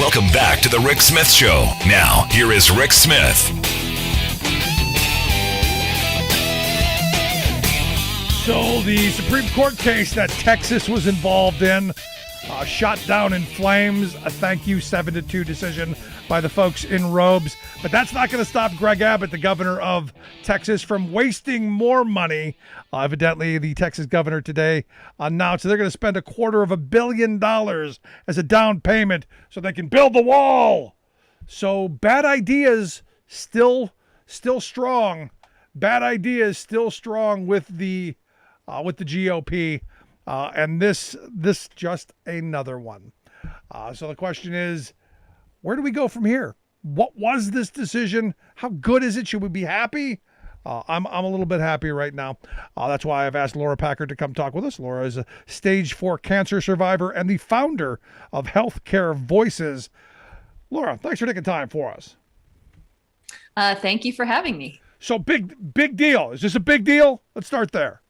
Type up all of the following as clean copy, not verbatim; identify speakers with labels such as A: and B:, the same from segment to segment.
A: Welcome back to the Rick Smith Show. Now, here is Rick Smith.
B: So the Supreme Court case that Texas was involved in shot down in flames. A thank you 7-2 decision by the folks in robes. But that's not going to stop Greg Abbott, the governor of Texas, from wasting more money. Evidently, the Texas governor today announced they're going to spend $250 million as a down payment so they can build the wall. So bad ideas still strong. Bad ideas still strong with the GOP. And this just another one. So the question is, where do we go from here? What was this decision? How good is it? Should we be happy? I'm a little bit happy right now. That's why I've asked Laura Packard to come talk with us. Laura is a stage 4 cancer survivor and the founder of Healthcare Voices. Laura, thanks for taking time for us.
C: Thank you for having me.
B: So big deal. Is this a big deal? Let's start there.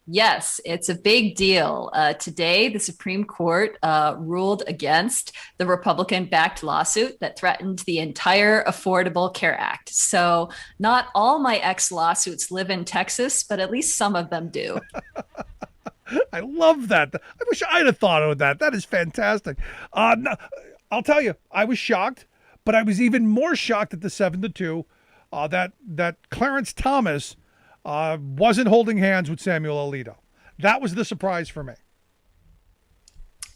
C: Yes, it's a big deal. Today, the Supreme Court ruled against the Republican-backed lawsuit that threatened the entire Affordable Care Act. So not all my ex-lawsuits live in Texas, but at least some of them do.
B: I love that. I wish I'd have thought of that. That is fantastic. No, I'll tell you, I was shocked, but I was even more shocked at the 7-2 that Clarence Thomas wasn't holding hands with Samuel Alito. That was the surprise for me.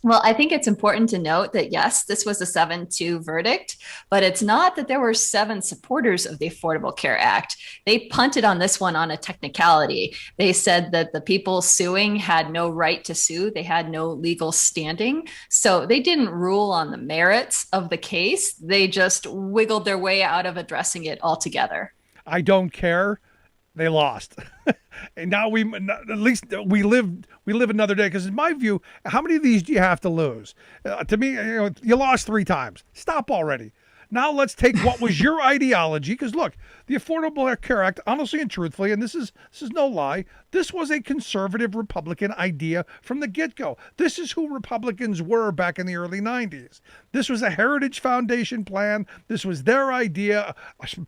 C: Well, I think it's important to note that, yes, this was a 7-2 verdict, but it's not that there were 7 supporters of the Affordable Care Act. They punted on this one on a technicality. They said that the people suing had no right to sue. They had no legal standing. So they didn't rule on the merits of the case. They just wiggled their way out of addressing it altogether.
B: I don't care. They lost. And now at least we live another day. Because in my view, how many of these do you have to lose? To me, you lost 3 times. Stop already. Now let's take what was your ideology. Because look, the Affordable Care Act, honestly and truthfully, and this is no lie, this was a conservative Republican idea from the get-go. This is who Republicans were back in the early 90s. This was a Heritage Foundation plan. This was their idea,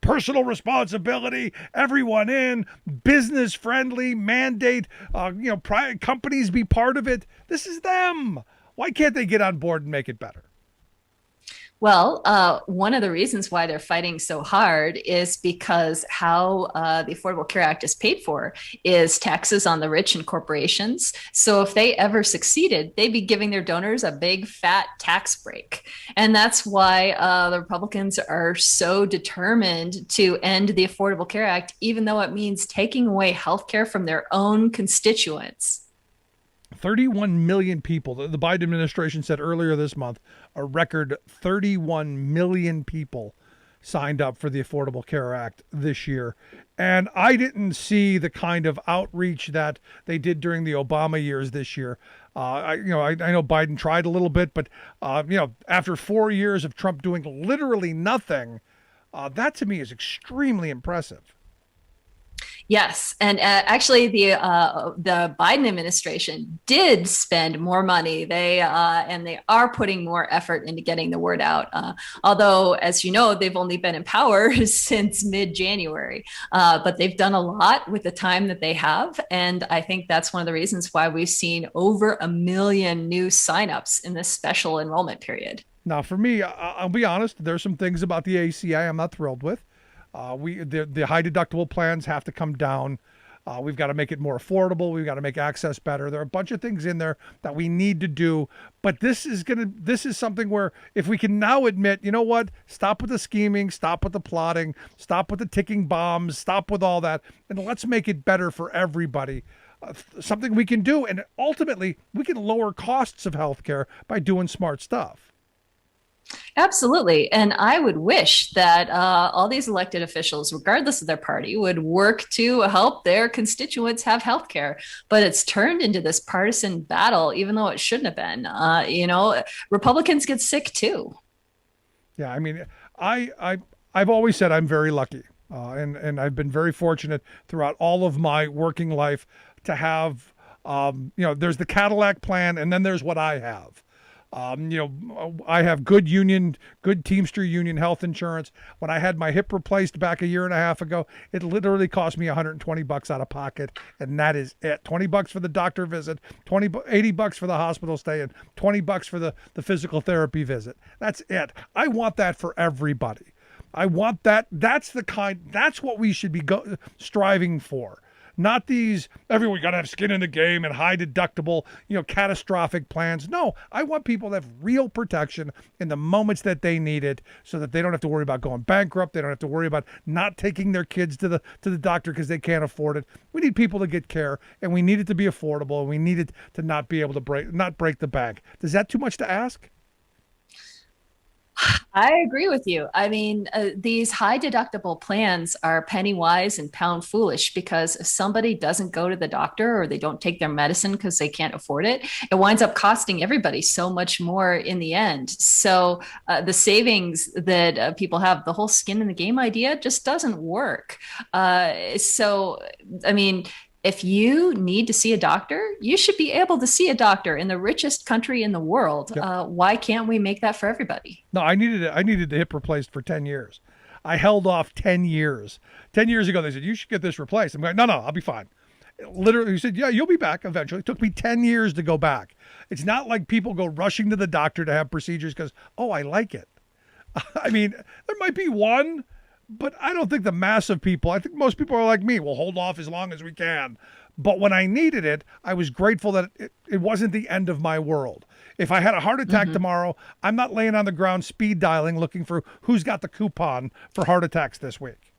B: personal responsibility, everyone in, business-friendly, mandate, private companies be part of it. This is them. Why can't they get on board and make it better?
C: Well, one of the reasons why they're fighting so hard is because how the Affordable Care Act is paid for is taxes on the rich and corporations. So if they ever succeeded, they'd be giving their donors a big fat tax break. And that's why the Republicans are so determined to end the Affordable Care Act, even though it means taking away health care from their own constituents.
B: 31 million people, the Biden administration said earlier this month, a record 31 million people signed up for the Affordable Care Act this year. And I didn't see the kind of outreach that they did during the Obama years this year. I know Biden tried a little bit, but after 4 years of Trump doing literally nothing, that to me is extremely impressive.
C: Yes, and actually, the Biden administration did spend more money. They are putting more effort into getting the word out. Although, as you know, they've only been in power since mid-January, but they've done a lot with the time that they have, and I think that's one of the reasons why we've seen over 1 million new signups in this special enrollment period.
B: Now, for me, I'll be honest. There's some things about the ACA I'm not thrilled with. The high deductible plans have to come down. We've got to make it more affordable. We've got to make access better. There are a bunch of things in there that we need to do. But this is something where if we can now admit, you know what, stop with the scheming, stop with the plotting, stop with the ticking bombs, stop with all that, and let's make it better for everybody. Something we can do, and ultimately we can lower costs of healthcare by doing smart stuff.
C: Absolutely. And I would wish that all these elected officials, regardless of their party, would work to help their constituents have health care. But it's turned into this partisan battle, even though it shouldn't have been. Republicans get sick, too. Yeah, I mean,
B: I've always said I'm very lucky. And I've been very fortunate throughout all of my working life to have, there's the Cadillac plan, and then there's what I have. I have good Teamster union health insurance. When I had my hip replaced back a year and a half ago, it literally cost me $120 out of pocket, and that is it. $20 for the doctor visit, $80 for the hospital stay, and $20 for the physical therapy visit. That's it. I want that for everybody. I want that. That's what we should be striving for. Not these, everyone got to have skin in the game and high deductible, catastrophic plans. No, I want people to have real protection in the moments that they need it, so that they don't have to worry about going bankrupt. They don't have to worry about not taking their kids to the doctor because they can't afford it. We need people to get care, and we need it to be affordable, and we need it to not be able to not break the bank. Is that too much to ask?
C: I agree with you. I mean, these high deductible plans are penny wise and pound foolish, because if somebody doesn't go to the doctor or they don't take their medicine because they can't afford it, it winds up costing everybody so much more in the end. So the savings that people have, the whole skin in the game idea just doesn't work. I mean, if you need to see a doctor, you should be able to see a doctor in the richest country in the world. Yep. Why can't we make that for everybody?
B: No, I needed the hip replaced for 10 years. I held off 10 years. 10 years ago, they said, you should get this replaced. I'm like, no, I'll be fine. Literally, he said, yeah, you'll be back eventually. It took me 10 years to go back. It's not like people go rushing to the doctor to have procedures because, I like it. I mean, there might be one, but I don't think the mass of people, I think most people are like me, we'll hold off as long as we can. But when I needed it, I was grateful that it wasn't the end of my world. If I had a heart attack tomorrow, I'm not laying on the ground speed dialing looking for who's got the coupon for heart attacks this week.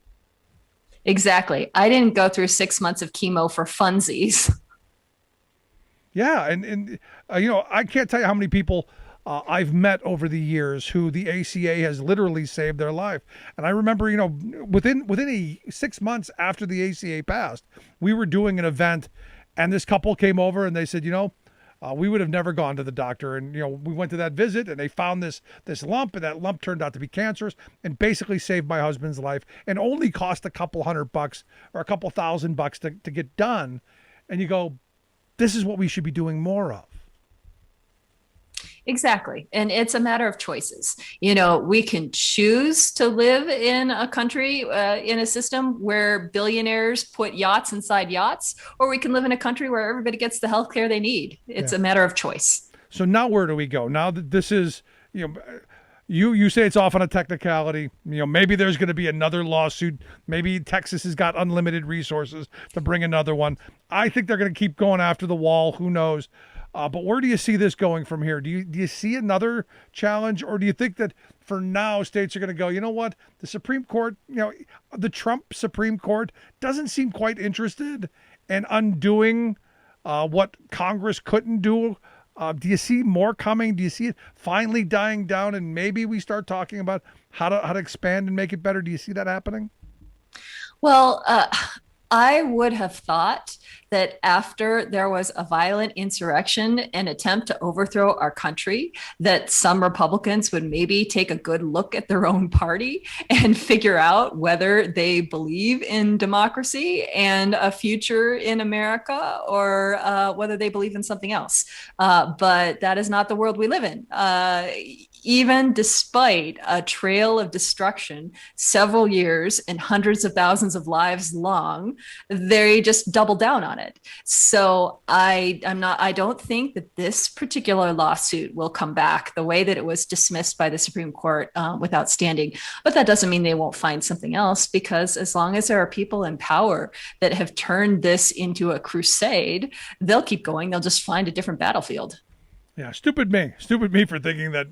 C: Exactly. I didn't go through 6 months of chemo for funsies.
B: Yeah, and I can't tell you how many people I've met over the years who the ACA has literally saved their life. And I remember, within 6 months after the ACA passed, we were doing an event, and this couple came over and they said, we would have never gone to the doctor. And, we went to that visit and they found this lump, and that lump turned out to be cancerous and basically saved my husband's life, and only cost a couple $100 or a couple $1,000 to get done. And you go, this is what we should be doing more of.
C: Exactly. And it's a matter of choices. We can choose to live in a country, in a system where billionaires put yachts inside yachts, or we can live in a country where everybody gets the healthcare they need. It's a matter of choice.
B: So now where do we go? Now that this is, you say it's off on a technicality, maybe there's going to be another lawsuit. Maybe Texas has got unlimited resources to bring another one. I think they're going to keep going after the wall. Who knows? But where do you see this going from here? Do you see another challenge, or do you think that for now states are going to go, you know what, the Supreme Court, the Trump Supreme Court doesn't seem quite interested in undoing what Congress couldn't do? Do you see more coming? Do you see it finally dying down, and maybe we start talking about how to expand and make it better? Do you see that happening?
C: Well, I would have thought that after there was a violent insurrection and attempt to overthrow our country, that some Republicans would maybe take a good look at their own party and figure out whether they believe in democracy and a future in America, or whether they believe in something else. But that is not the world we live in. Even despite a trail of destruction several years and hundreds of thousands of lives long, they just double down on it. So I don't think that this particular lawsuit will come back the way that it was dismissed by the Supreme Court without standing. But that doesn't mean they won't find something else, because as long as there are people in power that have turned this into a crusade, they'll keep going. They'll just find a different battlefield.
B: Yeah, stupid me for thinking that,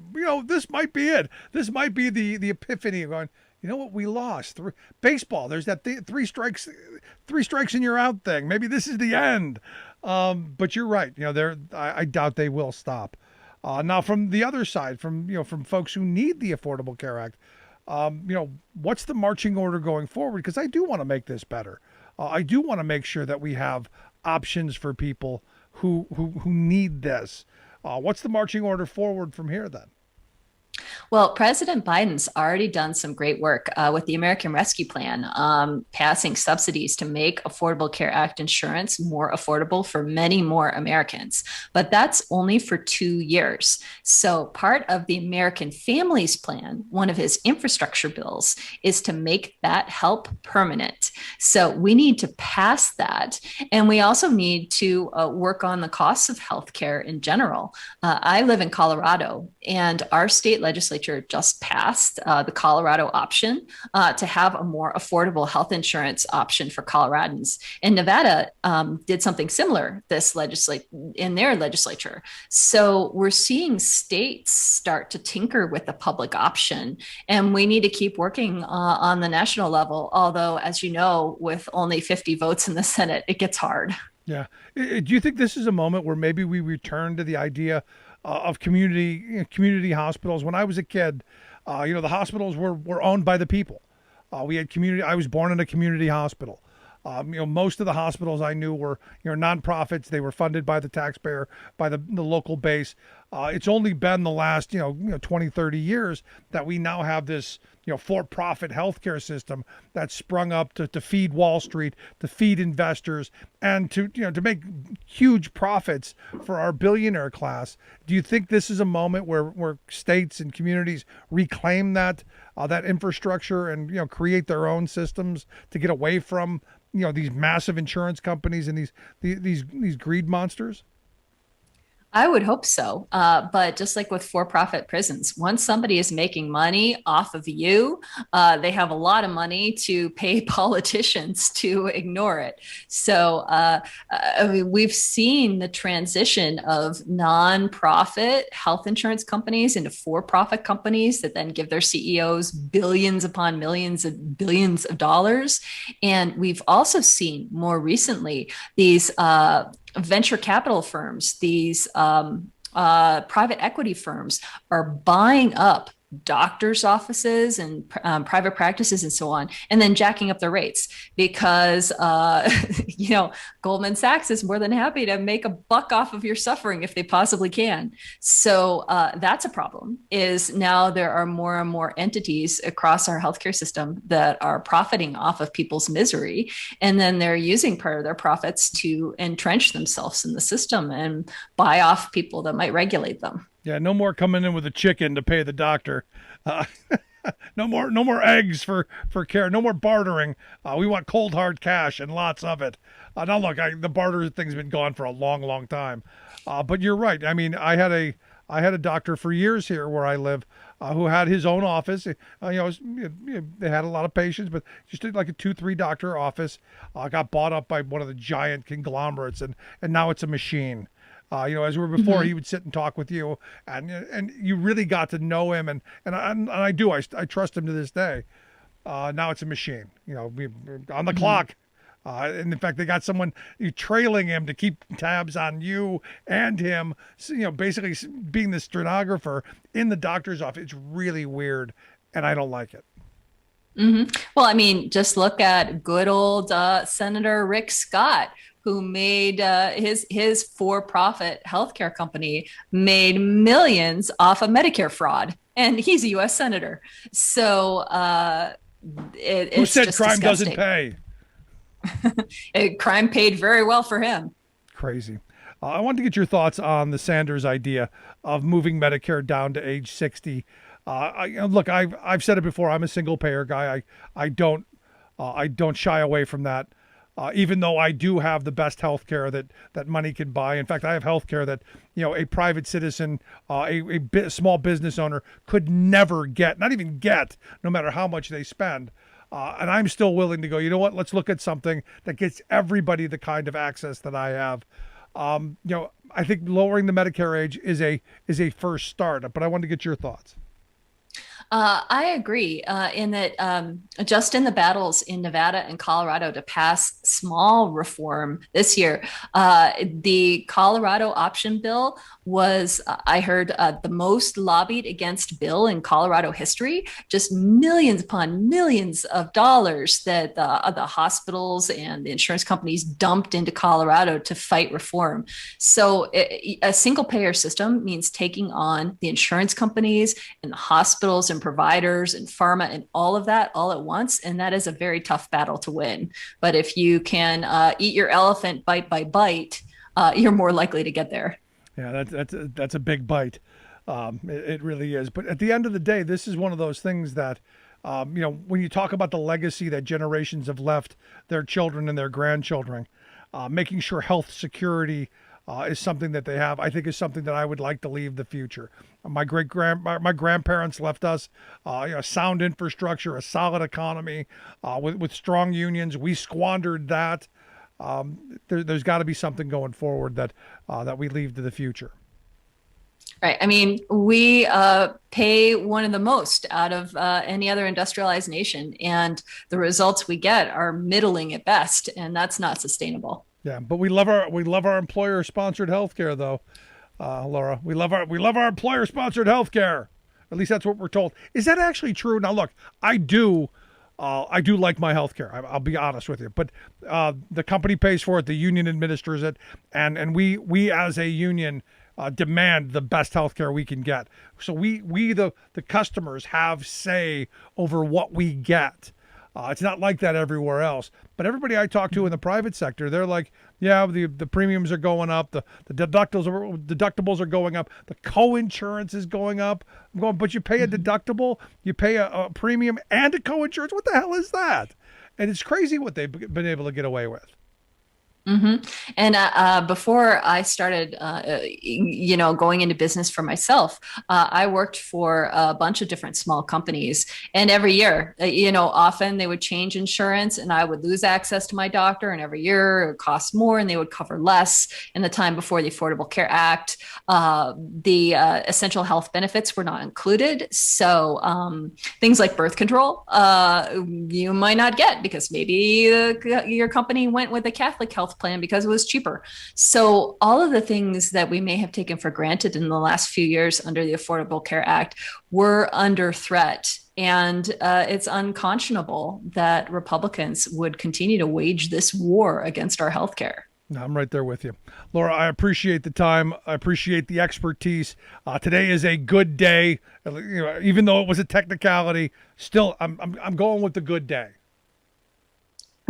B: this might be it. This might be the epiphany of going, you know what, we lost. Baseball, there's that three strikes and you're out thing. Maybe this is the end. But you're right. I doubt they will stop. Now, from the other side, from folks who need the Affordable Care Act, what's the marching order going forward? Because I do want to make this better. I do want to make sure that we have options for people who need this. What's the marching order forward from here then?
C: Well, President Biden's already done some great work with the American Rescue Plan, passing subsidies to make Affordable Care Act insurance more affordable for many more Americans. But that's only for 2 years. So, part of the American Families Plan, one of his infrastructure bills, is to make that help permanent. So, we need to pass that. And we also need to work on the costs of healthcare in general. I live in Colorado, and our state legislature just passed the Colorado option to have a more affordable health insurance option for Coloradans. And Nevada did something similar in their legislature. So we're seeing states start to tinker with the public option, and we need to keep working on the national level. Although, as you know, with only 50 votes in the Senate, it gets hard.
B: Yeah. Do you think this is a moment where maybe we return to the idea of community hospitals? When I was a kid, the hospitals were owned by the people. We had community. I was born in a community hospital. Most of the hospitals I knew were nonprofits. They were funded by the taxpayer, by the local base. It's only been the last 20, 30 years that we now have this for-profit healthcare system that's sprung up to feed Wall Street, to feed investors, and to make huge profits for our billionaire class. Do you think this is a moment where states and communities reclaim that infrastructure and create their own systems to get away from these massive insurance companies and these greed monsters?
C: I would hope so. But just like with for-profit prisons, once somebody is making money off of you, they have a lot of money to pay politicians to ignore it. So we've seen the transition of non-profit health insurance companies into for-profit companies that then give their CEOs billions upon millions of billions of dollars. And we've also seen more recently these venture capital firms, these private equity firms are buying up doctors' offices and private practices and so on, and then jacking up their rates because, Goldman Sachs is more than happy to make a buck off of your suffering if they possibly can. So that's a problem, is now there are more and more entities across our healthcare system that are profiting off of people's misery. And then they're using part of their profits to entrench themselves in the system and buy off people that might regulate them.
B: Yeah, no more coming in with a chicken to pay the doctor. No more eggs for care. No more bartering. We want cold hard cash and lots of it. Now look, the barter thing's been gone for a long, long time. But you're right. I mean, I had a doctor for years here where I live who had his own office. They had a lot of patients, but just did like a 2-3 doctor office. Got bought up by one of the giant conglomerates, and now it's a machine. As we were before, he would sit and talk with you, and you really got to know him, and I do. I trust him to this day. Now it's a machine. On the clock. And in fact, they got someone trailing him to keep tabs on you and him. So, basically being the stenographer in the doctor's office. It's really weird, and I don't like it.
C: Mm-hmm. Well, I mean, just look at good old Senator Rick Scott, who made his for-profit healthcare company made millions off of Medicare fraud, and he's a U.S. senator. So
B: who said
C: just
B: crime
C: disgusting.
B: doesn't pay?
C: Crime paid very well for him.
B: Crazy. I wanted to get your thoughts on the Sanders idea of moving Medicare down to age 60. Look, I've said it before. I'm a single payer guy. I don't shy away from that. Even though I do have the best health care that money can buy. In fact, I have health care that, a private citizen, a small business owner could never get, not even get, no matter how much they spend. And I'm still willing to go, you know what, let's look at something that gets everybody the kind of access that I have. I think lowering the Medicare age is a first start, but I wanted to get your thoughts.
C: I agree in that just in the battles in Nevada and Colorado to pass small reform this year, the Colorado option bill was, I heard, the most lobbied against bill in Colorado history. Just millions upon millions of dollars that the hospitals and the insurance companies dumped into Colorado to fight reform. So a single payer system means taking on the insurance companies and the hospitals and providers and pharma and all of that all at once. And that is a very tough battle to win. But if you can eat your elephant bite by bite, you're more likely to get there.
B: Yeah, that's a big bite. It really is. But at the end of the day, this is one of those things that, when you talk about the legacy that generations have left their children and their grandchildren, making sure health security is something that they have, I think is something that I would like to leave the future. My grandparents left us sound infrastructure, a solid economy, with strong unions. We squandered that. There's got to be something going forward that we leave to the future.
C: Right. I mean, we pay one of the most out of any other industrialized nation, and the results we get are middling at best, and that's not sustainable.
B: Yeah, but we love our employer-sponsored healthcare, though, Laura. We love our employer-sponsored healthcare. At least that's what we're told. Is that actually true? Now, look, I do like my healthcare. I'll be honest with you, but the company pays for it. The union administers it, and we as a union demand the best healthcare we can get. So we the customers have say over what we get. It's not like that everywhere else. But everybody I talk to in the private sector, they're like, yeah, the premiums are going up, the deductibles are going up, the co-insurance is going up. I'm going, but you pay a deductible, you pay a premium and a co-insurance. What the hell is that? And it's crazy what they've been able to get away with.
C: Mm-hmm. And before I started, going into business for myself, I worked for a bunch of different small companies. And every year, often they would change insurance and I would lose access to my doctor. And every year it would cost more and they would cover less. In the time before the Affordable Care Act, the essential health benefits were not included. So things like birth control, you might not get because maybe your company went with a Catholic health plan because it was cheaper. So all of the things that we may have taken for granted in the last few years under the Affordable Care Act were under threat. And it's unconscionable that Republicans would continue to wage this war against our healthcare.
B: No, I'm right there with you. Laura, I appreciate the time. I appreciate the expertise. Today is a good day. Even though it was a technicality, still I'm going with the good day.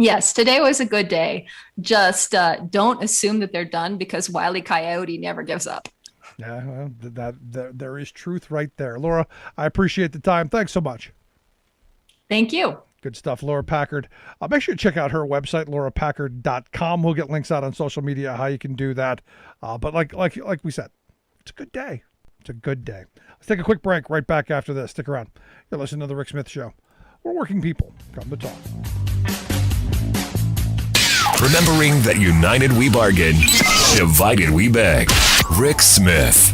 C: Yes, today was a good day. Just don't assume that they're done because Wile E. Coyote never gives up.
B: Yeah, well, there is truth right there. Laura, I appreciate the time. Thanks so much.
C: Thank you.
B: Good stuff, Laura Packard. Make sure to check out her website, laurapackard.com. We'll get links out on social media how you can do that. But like we said, it's a good day. It's a good day. Let's take a quick break. Right back after this. Stick around. You're listening to The Rick Smith Show. We're working people. Come to talk.
A: Remembering that united we bargain, divided we beg. Rick Smith.